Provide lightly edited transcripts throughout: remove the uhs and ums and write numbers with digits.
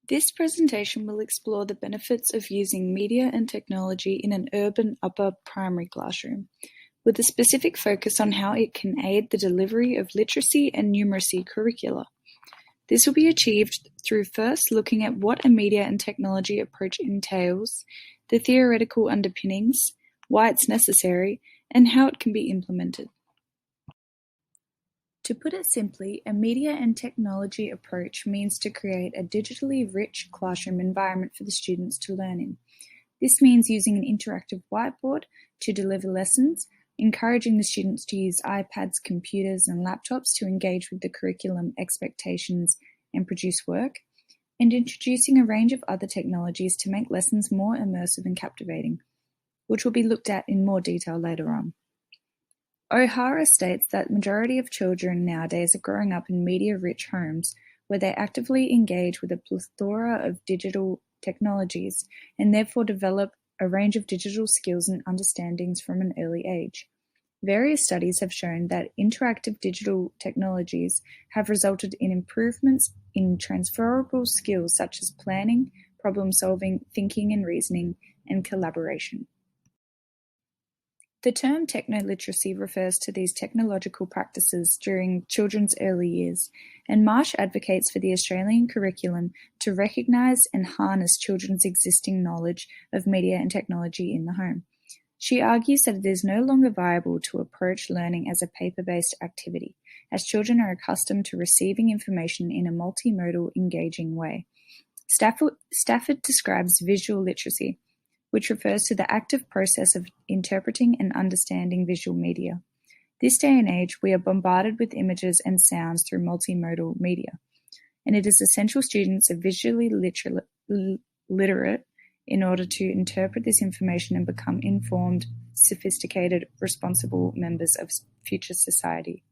This presentation will explore the benefits of using media and technology in an urban upper primary classroom, with a specific focus on how it can aid the delivery of literacy and numeracy curricula. This will be achieved through first looking at what a media and technology approach entails, the theoretical underpinnings, why it's necessary, and how it can be implemented. To put it simply, a media and technology approach means to create a digitally rich classroom environment for the students to learn in. This means using an interactive whiteboard to deliver lessons, encouraging the students to use iPads, computers, and laptops to engage with the curriculum expectations and produce work, and introducing a range of other technologies to make lessons more immersive and captivating, which will be looked at in more detail later on. O'Hara states that the majority of children nowadays are growing up in media-rich homes where they actively engage with a plethora of digital technologies and therefore develop a range of digital skills and understandings from an early age. Various studies have shown that interactive digital technologies have resulted in improvements in transferable skills such as planning, problem-solving, thinking and reasoning, and collaboration. The term techno-literacy refers to these technological practices during children's early years, and Marsh advocates for the Australian curriculum to recognise and harness children's existing knowledge of media and technology in the home. She argues that it is no longer viable to approach learning as a paper-based activity, as children are accustomed to receiving information in a multimodal, engaging way. Stafford describes visual literacy, which refers to the active process of interpreting and understanding visual media. This day and age, we are bombarded with images and sounds through multimodal media, and it is essential students are visually literate in order to interpret this information and become informed, sophisticated, responsible members of future society.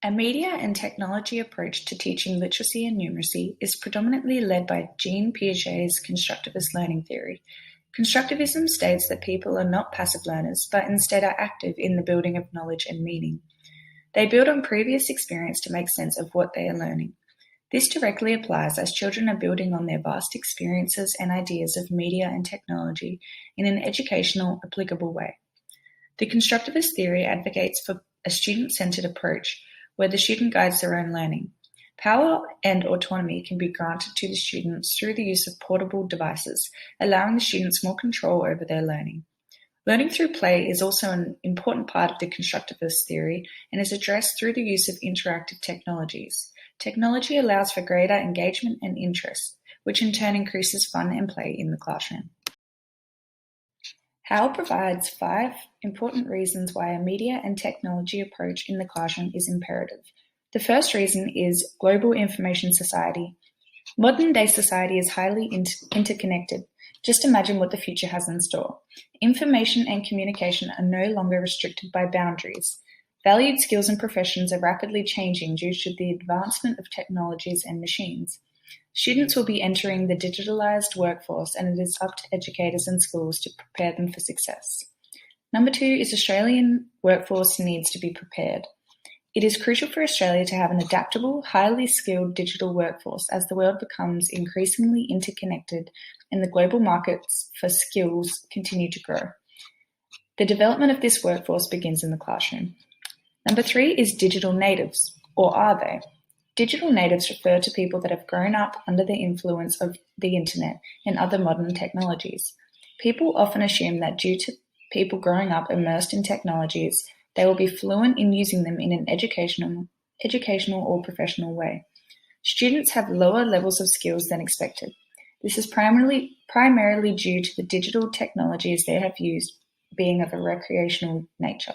A media and technology approach to teaching literacy and numeracy is predominantly led by Jean Piaget's constructivist learning theory. Constructivism states that people are not passive learners, but instead are active in the building of knowledge and meaning. They build on previous experience to make sense of what they are learning. This directly applies as children are building on their vast experiences and ideas of media and technology in an educational, applicable way. The constructivist theory advocates for a student-centered approach where the student guides their own learning. Power and autonomy can be granted to the students through the use of portable devices, allowing the students more control over their learning. Learning through play is also an important part of the constructivist theory and is addressed through the use of interactive technologies. Technology allows for greater engagement and interest, which in turn increases fun and play in the classroom. Howell provides 5 important reasons why a media and technology approach in the classroom is imperative. The first reason is global information society. Modern-day society is highly interconnected. Just imagine what the future has in store. Information and communication are no longer restricted by boundaries. Valued skills and professions are rapidly changing due to the advancement of technologies and machines. Students will be entering the digitalized workforce, and it is up to educators and schools to prepare them for success. Number 2 is Australian workforce needs to be prepared. It is crucial for Australia to have an adaptable, highly skilled digital workforce as the world becomes increasingly interconnected and the global markets for skills continue to grow. The development of this workforce begins in the classroom. Number 3 is digital natives, or are they? Digital natives refer to people that have grown up under the influence of the internet and other modern technologies. People often assume that due to people growing up immersed in technologies, they will be fluent in using them in an educational or professional way. Students have lower levels of skills than expected. This is primarily due to the digital technologies they have used being of a recreational nature.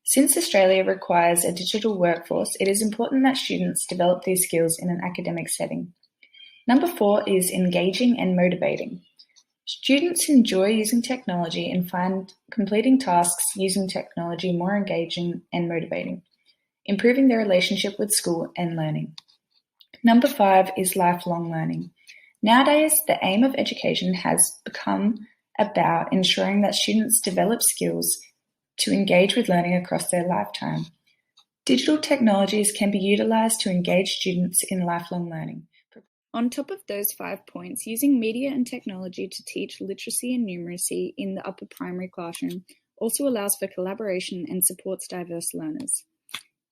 Since Australia requires a digital workforce, it is important that students develop these skills in an academic setting. Number 4 is engaging and motivating. Students enjoy using technology and find completing tasks using technology more engaging and motivating, improving their relationship with school and learning. Number 5 is lifelong learning. Nowadays, the aim of education has become about ensuring that students develop skills to engage with learning across their lifetime. Digital technologies can be utilized to engage students in lifelong learning. On top of those 5 points, using media and technology to teach literacy and numeracy in the upper primary classroom also allows for collaboration and supports diverse learners.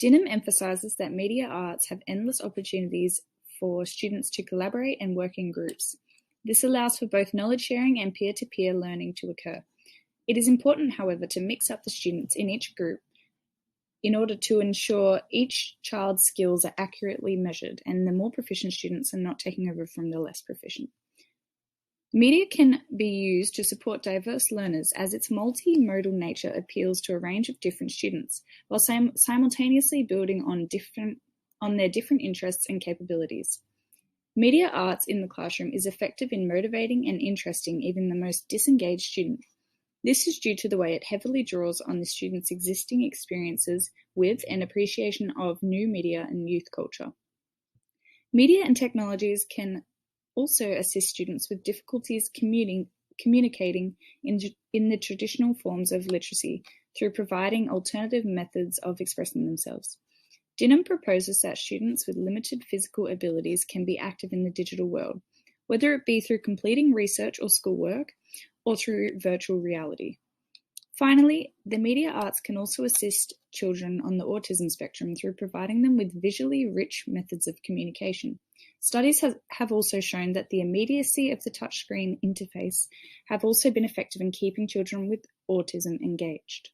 Dinham emphasises that media arts have endless opportunities for students to collaborate and work in groups. This allows for both knowledge sharing and peer-to-peer learning to occur. It is important, however, to mix up the students in each group in order to ensure each child's skills are accurately measured and the more proficient students are not taking over from the less proficient. Media can be used to support diverse learners as its multimodal nature appeals to a range of different students, while simultaneously building on their different interests and capabilities. Media arts in the classroom is effective in motivating and interesting even the most disengaged student. This is due to the way it heavily draws on the student's existing experiences with and appreciation of new media and youth culture. Media and technologies can also assist students with difficulties communicating in the traditional forms of literacy through providing alternative methods of expressing themselves. Dinham proposes that students with limited physical abilities can be active in the digital world, whether it be through completing research or schoolwork, or through virtual reality. Finally, the media arts can also assist children on the autism spectrum through providing them with visually rich methods of communication. Studies have also shown that the immediacy of the touchscreen interface have also been effective in keeping children with autism engaged.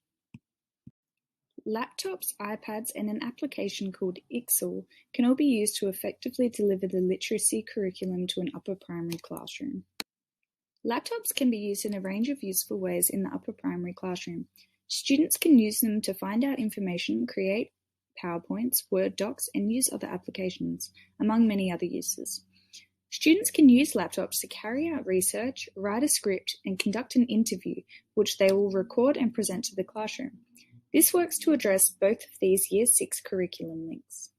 Laptops, iPads, and an application called ICSL can all be used to effectively deliver the literacy curriculum to an upper primary classroom. Laptops can be used in a range of useful ways in the upper primary classroom. Students can use them to find out information, create PowerPoints, Word docs, and use other applications, among many other uses. Students can use laptops to carry out research, write a script, and conduct an interview, which they will record and present to the classroom. This works to address both of these Year 6 curriculum links.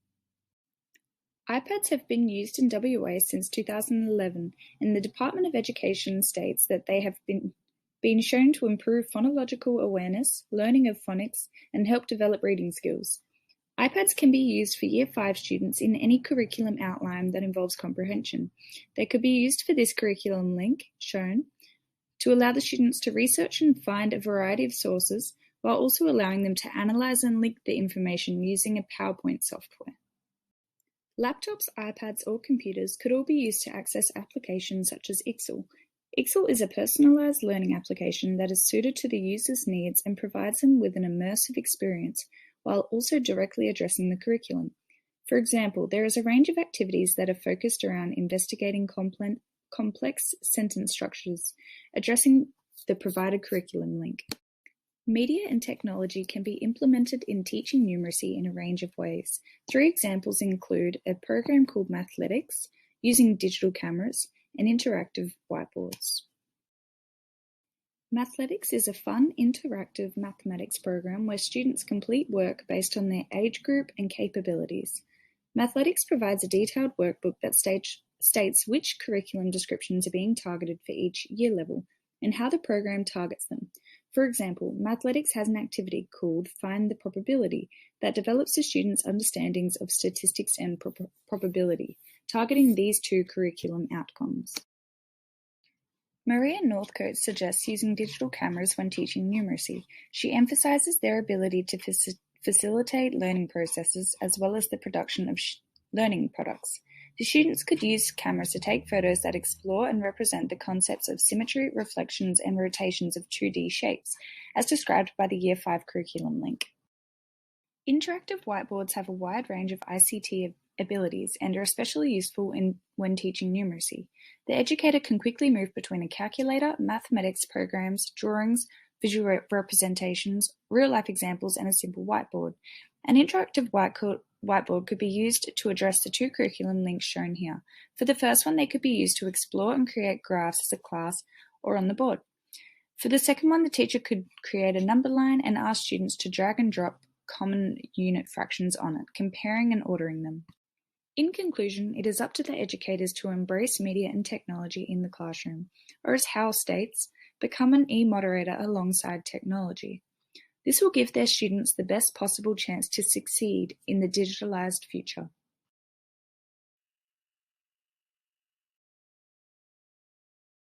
iPads have been used in WA since 2011, and the Department of Education states that they have been shown to improve phonological awareness, learning of phonics, and help develop reading skills. iPads can be used for Year 5 students in any curriculum outline that involves comprehension. They could be used for this curriculum link, shown, to allow the students to research and find a variety of sources, while also allowing them to analyze and link the information using a PowerPoint software. Laptops, iPads, or computers could all be used to access applications such as ICSL. ICSL is a personalized learning application that is suited to the user's needs and provides them with an immersive experience, while also directly addressing the curriculum. For example, there is a range of activities that are focused around investigating complex sentence structures, addressing the provided curriculum link. Media and technology can be implemented in teaching numeracy in a range of ways. 3 examples include a program called Mathletics, using digital cameras, and interactive whiteboards. Mathletics is a fun, interactive mathematics program where students complete work based on their age group and capabilities. Mathletics provides a detailed workbook that states which curriculum descriptions are being targeted for each year level and how the program targets them. For example, Mathletics has an activity called Find the Probability that develops the students' understandings of statistics and probability, targeting these 2 curriculum outcomes. Maria Northcote suggests using digital cameras when teaching numeracy. She emphasizes their ability to facilitate learning processes as well as the production of learning products. The students could use cameras to take photos that explore and represent the concepts of symmetry, reflections, and rotations of 2D shapes, as described by the Year 5 curriculum link. Interactive whiteboards have a wide range of ICT abilities and are especially useful when teaching numeracy. The educator can quickly move between a calculator, mathematics programs, drawings, visual representations, real-life examples, and a simple whiteboard. An interactive whiteboard could be used to address the 2 curriculum links shown here. For the first one, they could be used to explore and create graphs as a class or on the board. For the second one, the teacher could create a number line and ask students to drag and drop common unit fractions on it, comparing and ordering them. In conclusion, it is up to the educators to embrace media and technology in the classroom, or as Howe states, become an e-moderator alongside technology. This will give their students the best possible chance to succeed in the digitalized future.